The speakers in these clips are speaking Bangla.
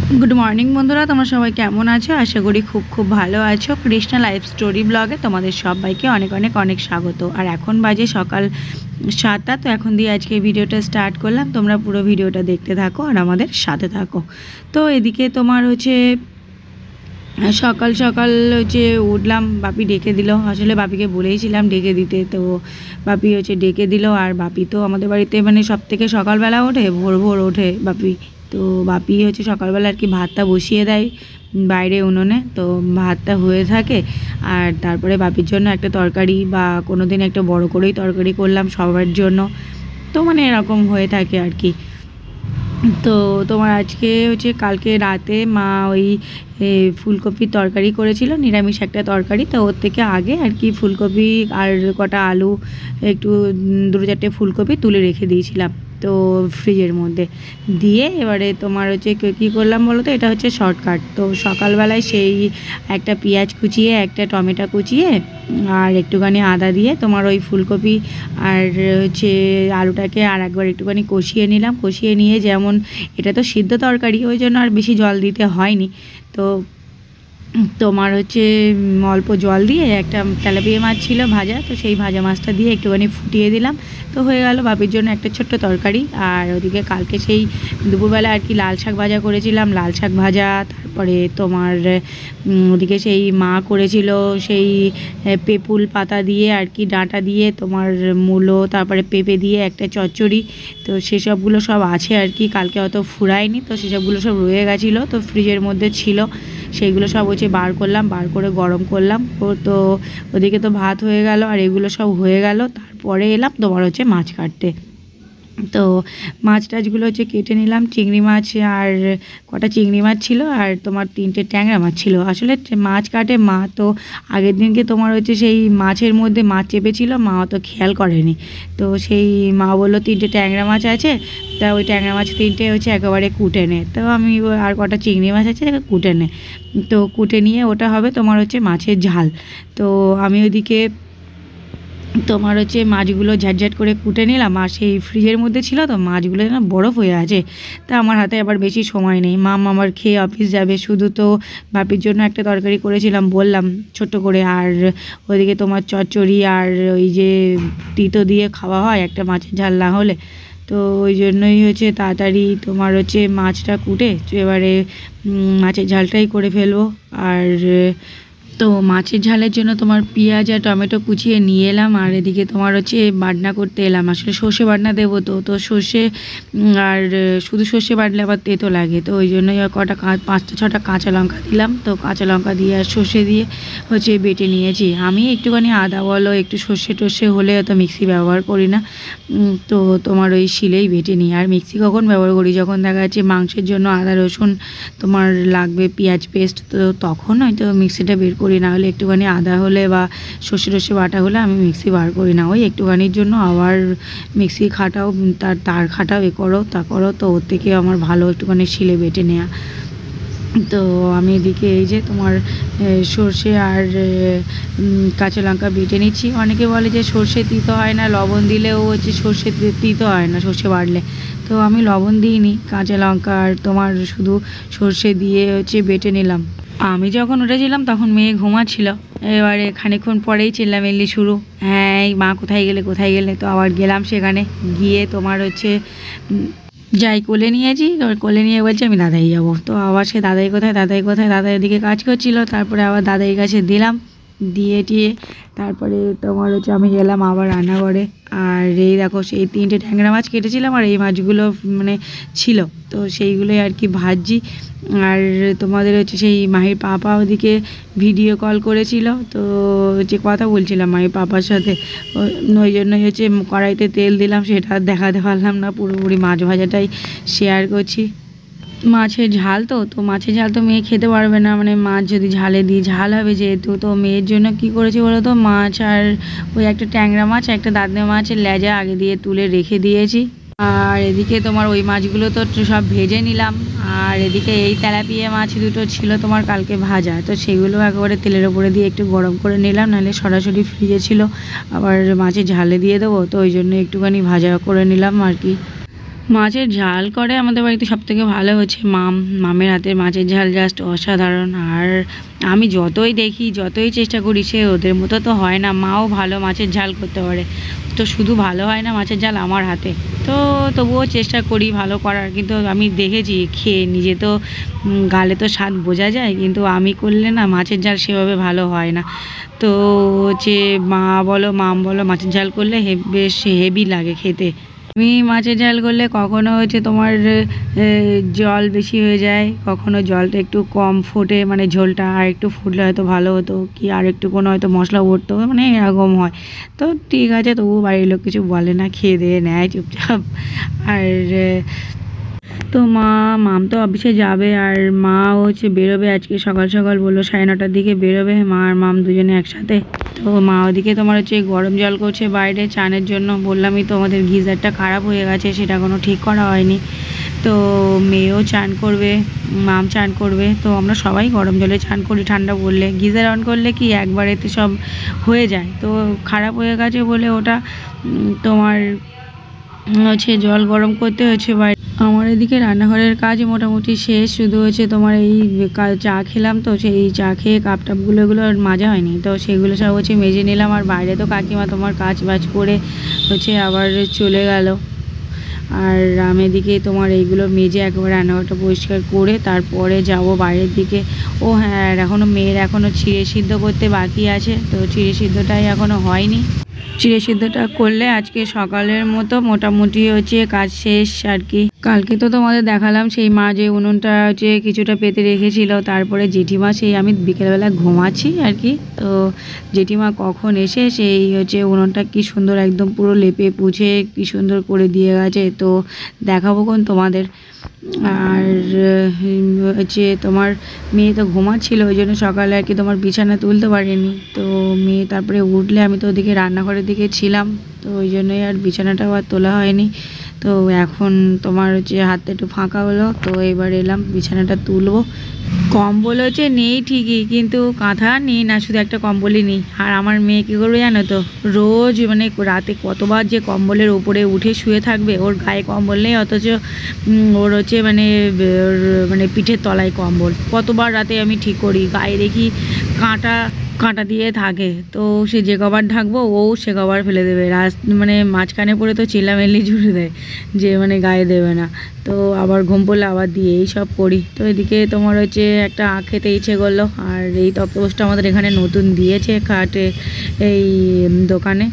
गुड मर्निंग बंधुरा तुम्हारा सबाई केमन आछो आशा करी खूब खूब भालो आछो। कृष्णा लाइफ स्टोरी ब्लगे तुम्हारे सबाइके अनेक अनेक अनेक स्वागत। और एखन बाजे सकाल 7टा। तो एखन दिए आज के भिडियोटा स्टार्ट करलाम। तोमरा पुरो भिडियोटा देखते थाको और आमादेर साथे थाको। तो एदिके तोमार होच्छे सकाल सकाल होच्छे उठलाम, बापी डेके दिल। आसले बापीके बोलेइछिलाम डेके दिते, तो बापी होच्छे डेके दिल। और बापी तो आमादेर बाड़ीते माने सबथेके सकालबेला ओठे, भोर भोर ओठे बापी। तो बापी होच्छे सकालबेला आर कि भातटा बसिए देय बाइरे उनुने। तो भातटा हये थाके और तारपरे बापिर जोन्नो एकटा तरकारी बा कोनोदिन एकटु बड़ो करेई तरकारी करलाम सबार जोन्नो। तो माने एरकम हये थाके आर कि। तो তোমার আজকে হচ্ছে কালকে রাতে মা ওই ফুলকপির তরকারি করেছিল, নিরামিষ একটা তরকারি। তো ওর থেকে আগে আর কি ফুলকপি আর কটা আলু, একটু দুটো চারটে ফুলকপি তুলে রেখে দিয়েছিলাম তো ফ্রিজের মধ্যে দিয়ে। এবারে তোমার হচ্ছে কী করলাম বলো তো, এটা হচ্ছে শর্টকাট। তো সকালবেলায় সেই একটা পেঁয়াজ কুচিয়ে, একটা টমেটো কুচিয়ে আর একটুখানি আদা দিয়ে তোমার ওই ফুলকপি আর হচ্ছে আলুটাকে আর একবার একটুখানি কষিয়ে নিলাম। কষিয়ে নিয়ে, যেমন এটা তো সিদ্ধ তরকারি ওই জন্য আর বেশি জল দিতে হয়নি। তো তোমার হচ্ছে অল্প জল দিয়ে একটা তেলাপিয়া মাছ ছিল ভাজা, তো সেই ভাজা মাছটা দিয়ে একটুখানি ফুটিয়ে দিলাম। তো হয়ে গেল বাপির জন্য একটা ছোট্ট তরকারি। আর ওদিকে কালকে সেই দুপুরবেলা আর কি লাল শাক ভাজা করেছিলাম, লাল শাক ভাজা। তারপরে তোমার ওদিকে সেই মা করেছিল সেই পেপুল পাতা দিয়ে আর কি ডাঁটা দিয়ে তোমার মূলো, তারপরে পেঁপে দিয়ে একটা চচ্চড়ি। তো সেসবগুলো সব আছে আর কি, কালকে অত ফুরায়নি, তো সেসবগুলো সব রয়ে গেছিলো, তো ফ্রিজের মধ্যে ছিল। সেইগুলো সব হচ্ছে বার করলাম, বার করে গরম করলাম। তো ওদিকে তো ভাত হয়ে গেল আর এগুলো সব হয়ে গেল। তারপরে এলাম তোমার হচ্ছে মাছ কাটতে। তো মাছ টাছগুলো হচ্ছে কেটে নিলাম। চিংড়ি মাছ আর কটা চিংড়ি মাছ ছিল আর তোমার 3টে ট্যাংরা মাছ ছিল। আসলে মাছ কাটে মা, তো আগের দিনকে তোমার হচ্ছে সেই মাছের মধ্যে মাছ চেপেছিল, মা অত খেয়াল করেনি। তো সেই মা বললো 3টে ট্যাংরা মাছ আছে, তা ওই ট্যাংরা মাছ 3টে হচ্ছে একেবারে কুটে নে। তো আমি আর কটা চিংড়ি মাছ আছে কুটে নে। তো কুটে নিয়ে ওটা হবে তোমার হচ্ছে মাছের ঝাল। তো আমি ওইদিকে তোমার হচ্ছে মাছগুলো ঝাটঝাট করে কুটে নিলাম। আর সেই ফ্রিজের মধ্যে ছিল তো মাছগুলো না বরফ হয়ে আছে। তা আমার হাতে আবার বেশি সময় নেই, আমার খেয়ে অফিস যাবে। শুধু তো বাপির জন্য একটা তরকারি করেছিলাম বললাম ছোট্ট করে, আর ওইদিকে তোমার চচ্চড়ি আর ওই যে তিতো দিয়ে খাওয়া হয় একটা মাছের ঝাল না হলে। তো ওই জন্যই হচ্ছে তাড়াতাড়ি তোমার হচ্ছে মাছটা কুটে এবারে মাছের ঝালটাই করে ফেলবো। আর তো মাছের ঝালের জন্য তোমার পেঁয়াজ আর টমেটো কুচিয়ে নিয়ে এলাম। আর এদিকে তোমার হচ্ছে বাটনা করতে এলাম, আসলে সর্ষে বাটনা দেবো। তো সর্ষে আর শুধু সর্ষে বাটলে আবার তেতো লাগে, তো ওই জন্যই কটা 5টা 6টা কাঁচা লঙ্কা দিলাম। তো কাঁচা লঙ্কা দিয়ে আর সর্ষে দিয়ে হচ্ছে বেটে নিয়েছি। আমি একটুখানি আদা বলো একটু সর্ষে টর্ষে হলে অত মিক্সি ব্যবহার করি না, তো তোমার ওই শিলেই বেটে নিই। আর মিক্সি কখন ব্যবহার করি, যখন দেখা যাচ্ছে মাংসের জন্য আদা রসুন তোমার লাগবে, পেঁয়াজ পেস্ট, তো তখন হয়তো মিক্সিটা বের করি। না হলে একটুখানি আদা হলে বা সর্ষে টর্ষে বাটা হলে আমি মিক্সি বার করি না। ওই একটুখানির জন্য আবার মিক্সি খাটাও, তার খাটাও এ করো তা করো, তো ওর থেকে আমার ভালো একটুখানি শিলে বেটে নেওয়া। তো আমি এদিকে এই যে তোমার সর্ষে আর কাঁচা লঙ্কা বেটে নিচ্ছি। অনেকে বলে যে সর্ষে তিতো হয় না, লবণ দিলেও হচ্ছে সর্ষে তিতো হয় না সর্ষে বাটলে। তো আমি লবণ দিইনি, কাঁচা লঙ্কা আর তোমার শুধু সর্ষে দিয়ে হচ্ছে বেটে নিলাম। আমি যখন উঠেছিলাম তখন মেয়ে ঘুমাচ্ছিল। এবারে খানিকক্ষণ পরেই চেল্লামেল্লি শুরু, হ্যাঁ এই মা কোথায় গেলে কোথায় গেলে। তো আবার গেলাম সেখানে গিয়ে তোমার হচ্ছে যাই কোলে নিয়েছি, কোলে নিয়ে বলছে আমি দাদাই যাবো। তো আবার সে দাদাই কোথায় দাদাই কোথায়, দাদাই এদিকে কাজ করছিল। তারপরে আবার দাদাইয়ের কাছে দিলাম, দিয়ে টিয়ে তারপরে তোমার হচ্ছে আমি গেলাম আবার রান্নাঘরে। আর এই দেখো সেই 3টে ট্যাংরা মাছ কেটেছিলাম আর এই মাছগুলো মানে ছিল, তো সেইগুলোই আর কি ভাজছি। আর তোমাদের হচ্ছে সেই মাহির পাপা ওদিকে ভিডিও কল করেছিল, তো হচ্ছে কথা বলছিলাম মাহির পাপার সাথে। ওই জন্যই হচ্ছে কড়াইতে তেল দিলাম, সেটা আর দেখাতে পারলাম না, পুরোপুরি মাছ ভাজাটাই শেয়ার করছি। মাছের ঝাল তো মাছের ঝাল তো মেয়ে খেতে পারবে না, মানে মাছ যদি ঝালে দিই ঝাল হবে যেহেতু। তো মেয়ের জন্য কি করেছি বলো তো, মাছ আর ওই একটা ট্যাংরা মাছ একটা দাঁতনে মাছের লেজা আগে দিয়ে তুলে রেখে দিয়েছি। আর এদিকে তোমার ওই মাছগুলো তো সব ভেজে নিলাম। আর এদিকে এই তেলাপিয়া মাছ দুটো ছিল তোমার কালকে ভাজা, তো সেগুলো একেবারে তেলের ওপরে দিয়ে একটু গরম করে নিলাম, নাহলে সরাসরি ফ্রিজে ছিল আবার মাছের ঝালে দিয়ে দেবো। তো ওই জন্য একটুখানি ভাজা করে নিলাম আর কি। মাছের ঝাল করে আমাদের বাড়িতে সবথেকে ভালো হচ্ছে মামের হাতের মাছের ঝাল জাস্ট অসাধারণ। আর আমি যতই দেখি যতই চেষ্টা করি সে ওদের মতো তো হয় না। মাও ভালো মাছের ঝাল করতে পারে, তো শুধু ভালো হয় না মাছের ঝাল আমার হাতে, তো তবুও চেষ্টা করি ভালো করার। কিন্তু আমি দেখেছি খেয়ে নিজে তো গালে তো স্বাদ বোঝা যায়, কিন্তু আমি করলে না মাছের ঝাল সেভাবে ভালো হয় না। তো হচ্ছে মা বলো মাম বলো মাছের ঝাল করলে বেশ হেভি লাগে খেতে। আমি মাছের ঝাল করলে কখনো হচ্ছে তোমার জল বেশি হয়ে যায়, কখনো জলটা একটু কম ফোটে, মানে ঝোলটা আর একটু ফুটলে হয়তো ভালো হতো, কি আর একটু কোনো হয়তো মশলা পড়তো, মানে এরকম হয়। তো ঠিক আছে, তবু বাড়ির লোক কিছু বলে না, খেয়ে দিয়ে নেয় চুপচাপ। আর তো মাম তো অফিসে যাবে, আর মা হচ্ছে বেরোবে আজকে সকাল সকাল, বললো 9:30টার দিকে বেরোবে মা আর মাম দুজনে একসাথে। তো মা ওদিকে তোমার হচ্ছে গরম জল করছে বাইরে চানের জন্য। বললামই তো আমাদের গিজারটা খারাপ হয়ে গেছে, সেটা কোনো ঠিক করা হয়নি। তো মেয়েও চান করবে, মাম চান করবে, তো আমরা সবাই গরম জলে চান করি ঠান্ডা পড়লে। গিজার অন করলে কি একবারেতে সব হয়ে যায়, তো খারাপ হয়ে গেছে বলে ওটা তোমার হচ্ছে জল গরম করতে হচ্ছে বাইরে। আমার এদিকে রান্নাঘরের কাজ মোটামুটি শেষ, শুধু হচ্ছে তোমার এই চা খেলাম, তো সেই চা খেয়ে কাপ টাপগুলো এগুলো মাজা হয়নি, তো সেগুলো সব হচ্ছে মেজে নিলাম। আর বাইরে তো কাকিমা তোমার কাজ বাজ করে হচ্ছে আবার চলে গেল। আর আমি এদিকে তোমার এইগুলো মেজে একেবারে রান্নাঘরটা পরিষ্কার করে তারপরে যাব বাইরের দিকে। ও হ্যাঁ, আর এখনও মেয়ের এখনও চিড়ে সিদ্ধ করতে বাকি আছে, তো চিড়ে সিদ্ধটাই এখনও হয়নি। চিড়ে সিদ্ধটা করলে আজকে সকালের মতো মোটামুটি হচ্ছে কাজ শেষ আর কি। কালকে তো তোমাদের দেখালাম সেই মা যে উনুনটা হচ্ছে কিছুটা পেতে রেখেছিল, তারপরে জেঠিমা সেই আমি বিকেলবেলা ঘুমাচ্ছি আর কি, তো জেঠিমা কখন এসে সেই হচ্ছে উনুনটা কি সুন্দর একদম পুরো লেপে পুছে কি সুন্দর করে দিয়ে গেছে, তো দেখাবো কোন তোমাদের। আর হচ্ছে তোমার মেয়ে তো ঘুমাচ্ছিল, ওই জন্য সকালে আর কি তোমার বিছানা তুলতে পারিনি। তো মেয়ে তারপরে উঠলে আমি তো ওদিকে রান্নাঘরের দিকে ছিলাম, তো ওই জন্যই আর বিছানাটাও আর তোলা হয়নি। তো এখন তোমার হচ্ছে হাতটা একটু ফাঁকা হলো, তো এবার এলাম বিছানাটা তুলবো। কম্বল হচ্ছে নেই ঠিকই, কিন্তু কাঁথা নেই না, শুধু একটা কম্বলই নেই। আর আমার মেয়ে কী করবে জানো তো, রোজ মানে রাতে কতবার যে কম্বলের ওপরে উঠে শুয়ে থাকবে, ওর গায়ে কম্বল নেই, অথচ ওর হচ্ছে মানে পিঠের তলায় কম্বল। কতবার রাতে আমি ঠিক করি, গায়ে দেখি কাঁটা দিয়ে থাকে, তো সে যে কবার ঢাকবো ও সে কবার ফেলে দেবে, মানে মাঝখানে পড়ে তো চিল্লামিল্লি জুড়ে দেয় যে মানে গায়ে দেবে না, তো আবার ঘুম পড়লে আবার দিয়ে এই সব করি। তো এদিকে তোমার হচ্ছে একটা আখ খেতে ইচ্ছে করলো, আর এই তক্তপোষটা আমাদের এখানে নতুন দিয়েছে খাটে এই দোকানে।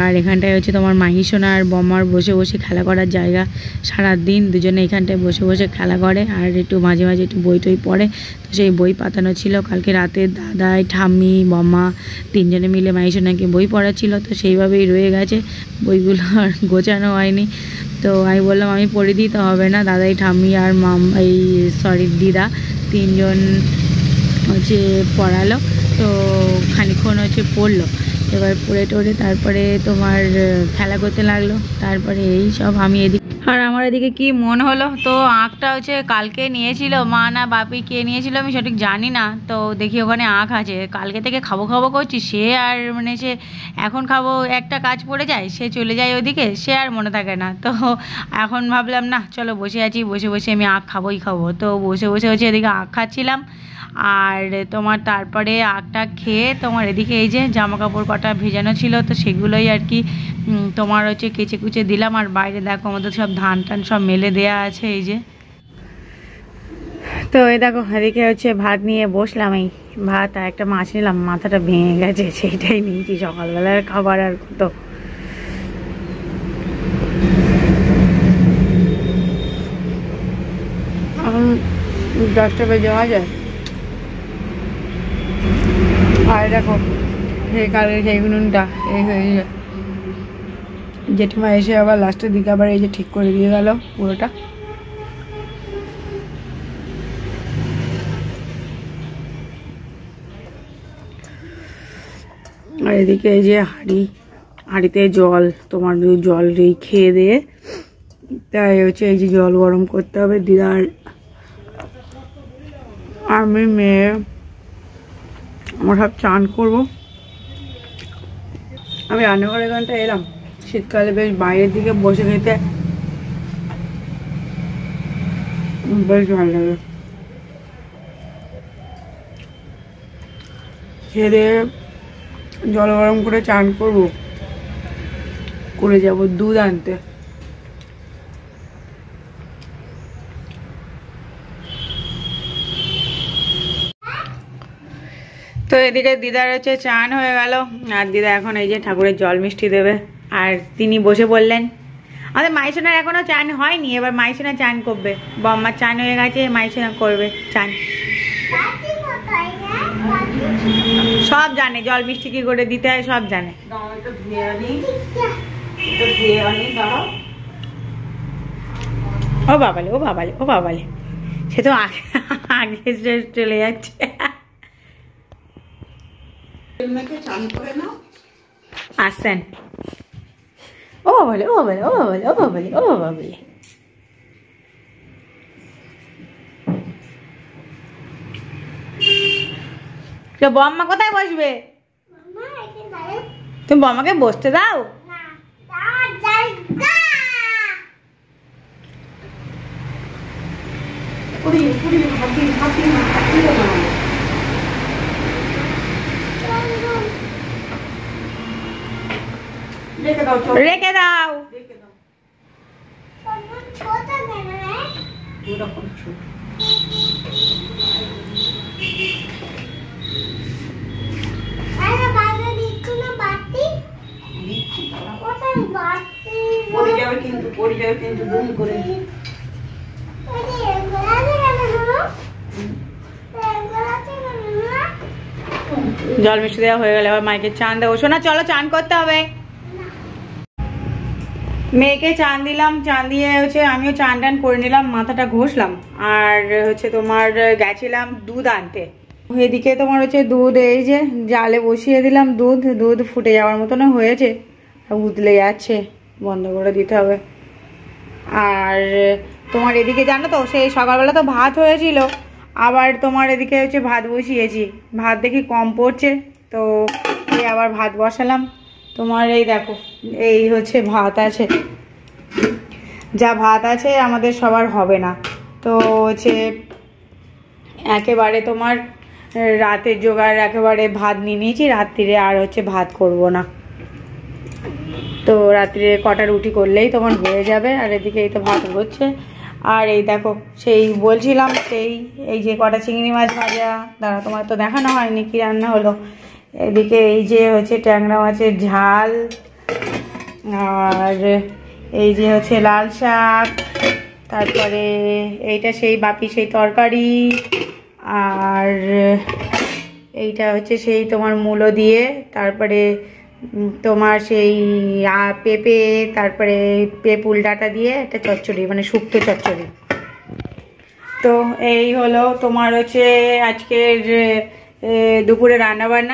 আর এখানটায় হচ্ছে তোমার মাহিসোনা আর বম্মার বসে বসে খেলা করার জায়গা। সারাদিন দুজনে এখানটায় বসে বসে খেলা করে, আর একটু মাঝে মাঝে একটু বই টই পড়ে। তো সেই বই পাতানো ছিল কালকে রাতে, দাদাই ঠাম্মি বম্মা তিনজনে মিলে মাহিসোনাকে বই পড়াচ্ছিল, তো সেইভাবেই রয়ে গেছে, বইগুলো আর গোছানো হয়নি। তো আমি বললাম আমি পড়ে দিই, তো হবে না, দাদাই ঠাম্মি আর দিদা তিনজন হচ্ছে পড়ালো, তো খানিকক্ষণ হচ্ছে পড়লো। এবার পড়ে টড়ে তারপরে তোমার খেলা করতে লাগলো, তারপরে এই সব আমি এদিকে। আর আমার এদিকে কি মন হলো, তো আঁখটা হচ্ছে কালকে নিয়েছিল মা না বাপি কে নিয়েছিল আমি সঠিক জানি না, তো দেখি ওখানে আঁখ আছে, কালকে থেকে খাবো খাবো করছি, সে আর মানে সে এখন খাবো একটা কাজ পড়ে যায়, সে চলে যায় ওদিকে, সে আর মনে থাকে না। তো এখন ভাবলাম না চলো বসে আছি, বসে বসে আমি আঁখ খাবোই খাবো, তো বসে বসে হচ্ছে এদিকে আঁখ খাচ্ছিলাম। আর তোমার তারপরে আখটা খেয়ে তোমার এদিকে এই যে জামা কাপড় কটা ভেজানো ছিল, তো সেগুলোই আর কি তোমার হচ্ছে কেচে কুচে দিলাম। আর বাইরে দেখো আমাদের সব ধান টান সব মেলে দেয়া আছে এই যে। তো এই দেখো এদিকে হচ্ছে ভাত নিয়ে বসলাম, এই ভাত আর একটা মাছ নিলাম, মাথাটা ভেঙে গেছে সেইটাই নিয়েছি, সকালবেলার খাবার আর কত। এখন 10টা বেজে যায়। আর দেখো সেই কালের সেই উনুনটা এই হয়ে যায়, জেঠিমা এসে আবার লাস্টের দিকে আবার এই যে ঠিক করে দিয়ে গেল পুরোটা। আর এদিকে এই যে হাঁড়িতে জল, তোমার জল খেয়ে দিয়ে তাই হচ্ছে এই যে জল গরম করতে হবে। দিদার আমি মেয়ে আমরা সব চান করবো। আমি রান্নাঘরের গানটা এলাম শীতকালে বেশ বাইরের দিকে বসে খেতে বেশ ভালো লাগে। খেয়ে জল গরম করে চান করবো, করে যাব দুধ আনতে। তো এদিকে দিদার হচ্ছে চান হয়ে গেল, আর দিদা এখন এই যে ঠাকুরের জল মিষ্টি দেবে। আর তিনি বসে বললেন আমাদের মাইসোনার এখনো চান হয়নি, এবার মাইসোনা চান করবে। বম্মার চান হয়ে গেছে, মাইসোনা করবে চান। সব জানে জল মিষ্টি কি করে দিতে হয়, সব জানে। ও বাবালে, ও বাবালে, ও বাবালে, সে তো আগে আগে চলে যাচ্ছে। আসেন। ও বাবালে, ও বাবালে, ও বাবালে, ও বাবালে, ও বাবালে। বম্মা কোথায় বসবে? তুমি বম্মাকে বসতে দাও। রেখে দাও। জল মিষ্টি দেওয়া হয়ে গেলে আবার মাইকে চান দেবো। শোনা চলো চান করতে হবে। মেয়েকে চান দিলাম, চান দিয়ে হচ্ছে আমিও চান টান করে নিলাম, মাথাটা ঘষলাম। আর হচ্ছে তোমার গেছিলাম দুধ আনতে। এদিকে তোমার হচ্ছে দুধ এই যে জালে বসিয়ে দিলাম, দুধ ফুটে যাওয়ার মতন হয়েছে, উতলে যাচ্ছে, বন্ধ করে দিতে হবে। আর তোমার এদিকে জানো তো সেই সকালবেলা তো ভাত হয়েছিল, আবার তোমার এদিকে হচ্ছে ভাত বসিয়েছি, ভাত দেখি কম পড়ছে, তো এই আবার ভাত বসালাম। তোমার এই দেখো এই হচ্ছে ভাত আছে, যা ভাত আছে আমাদের সবার হবে না, তো হচ্ছে একেবারে তোমার রাতের জোগাড় একেবারে ভাত নিয়ে নিয়েছি, রাত্রিরে আর হচ্ছে ভাত করব না। তো রাত্রে কটা রুটি করলেই তোমার হয়ে যাবে। আর এদিকে এই তো ভাত হচ্ছে। আর এই দেখো সেই বলছিলাম সেই এই যে কটা চিংড়ি মাছ ভাজা, দাঁড়া তোমার তো দেখানো হয়নি কি রান্না হলো। এদিকে এই যে হচ্ছে ট্যাংরা মাছের ঝাল, আর এই যে হচ্ছে লাল শাক, তারপরে এইটা সেই বাপি সেই তরকারি, আর এইটা হচ্ছে সেই তোমার মূলো দিয়ে, তারপরে তোমার সেই পেঁপে, তারপরে পেঁপুল ডাঁটা দিয়ে একটা চচ্চড়ি, মানে শুক্তো চচ্চড়ি। তো এই হলো তোমার হচ্ছে আজকের দুপুরে রান্না বান্না।